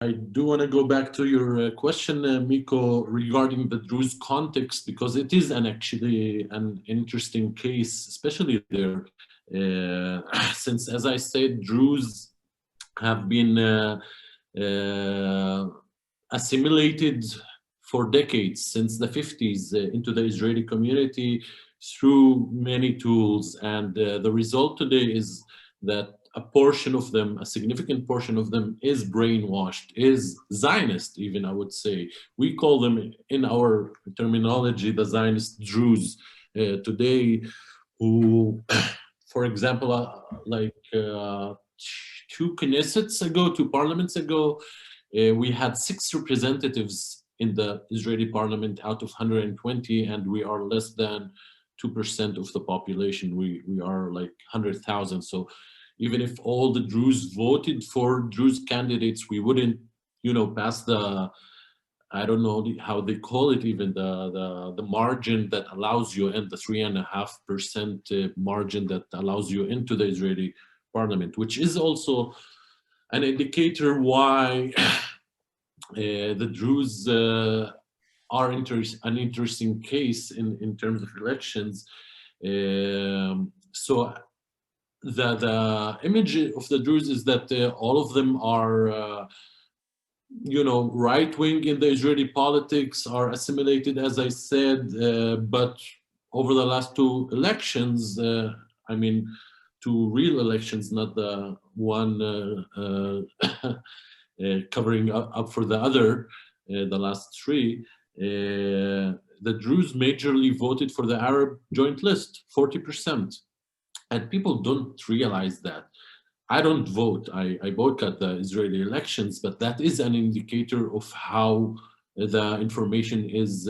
I do want to go back to your question, Miko, regarding the Druze context, because it is actually an interesting case, especially there, since, as I said, Druze have been assimilated for decades, since the 50s, into the Israeli community through many tools. And the result today is that a portion of them, a significant portion of them, is brainwashed, is Zionist even, I would say. We call them, in our terminology, the Zionist Druze today, who, for example, two Knessets ago, two parliaments ago, we had 6 representatives in the Israeli parliament out of 120, and we are less than 2% of the population. We are like 100,000. So even if all the Druze voted for Druze candidates, we wouldn't, pass the, I don't know how they call it, even the margin that allows you, and the 3.5% margin that allows you into the Israeli parliament, which is also an indicator why the Druze are an interesting case in terms of elections. So the image of the Druze is that all of them are, right-wing in the Israeli politics, are assimilated, as I said, but over the last 2 elections, I mean, 2 real elections, not the one covering up for the other, the last 3, the Druze majorly voted for the Arab joint list, 40%. And people don't realize that. I don't vote, I boycott the Israeli elections, but that is an indicator of how the information is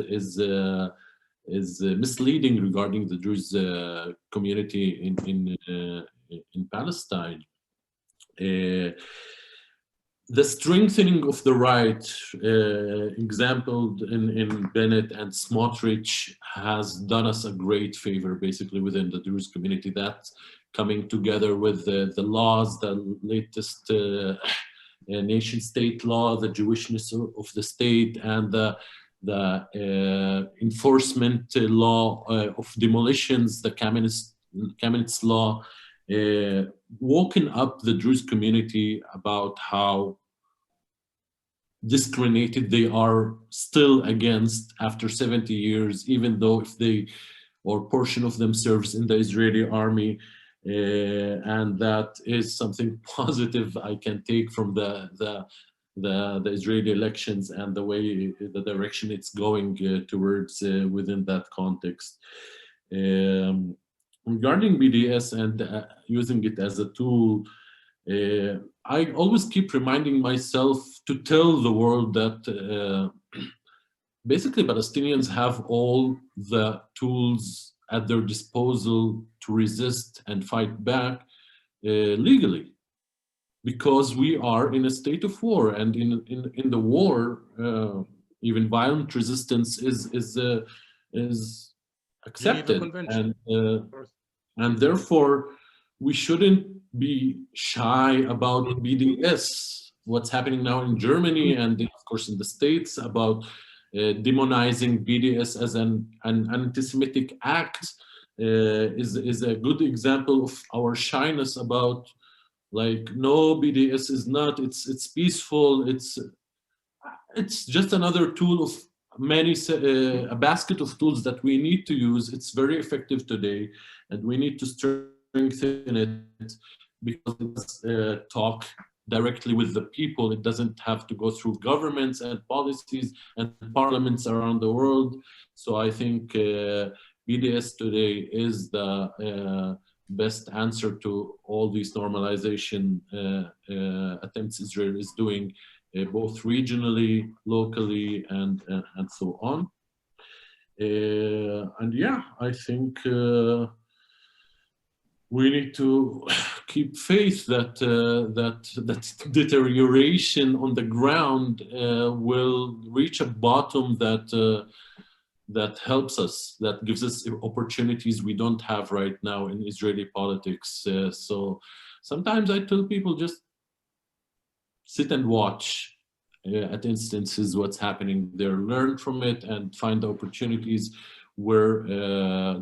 misleading regarding the Druze community in Palestine. The strengthening of the right, exampled in Bennett and Smotrich, has done us a great favor, basically, within the Druze community. That coming together with the laws, the latest nation-state law, the Jewishness of the state, and the enforcement law of demolitions, the Kamenetz law, woken up the Druze community about how discriminated they are still against after 70 years, even though if they, or portion of them, serves in the Israeli army. And that is something positive I can take from the Israeli elections and the way, the direction it's going towards within that context. Regarding BDS and using it as a tool, I always keep reminding myself to tell the world that basically Palestinians have all the tools at their disposal to resist and fight back legally, because we are in a state of war, and in the war, even violent resistance is accepted, and therefore we shouldn't be shy about BDS. What's happening now in Germany and of course in the States about demonizing BDS as an anti-Semitic act is a good example of our shyness about, like, no, BDS is not, it's peaceful, it's just another tool of many, a basket of tools that we need to use. It's very effective today, and we need to strengthen it because it's talk directly with the people. It doesn't have to go through governments and policies and parliaments around the world. So I think BDS today is the best answer to all these normalization attempts Israel is doing, both regionally, locally, and so on. And yeah, I think we need to keep faith that that deterioration on the ground will reach a bottom that helps us, that gives us opportunities we don't have right now in Israeli politics. So sometimes I tell people, just sit and watch. at instances what's happening there, learn from it, and find opportunities where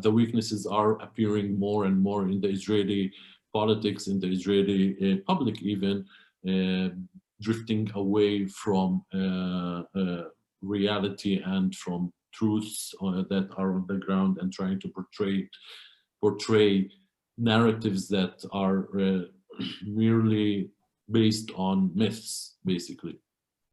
the weaknesses are appearing more and more in the Israeli politics, in the Israeli public even, drifting away from reality and from truths that are on the ground, and trying to portray narratives that are merely based on myths, basically.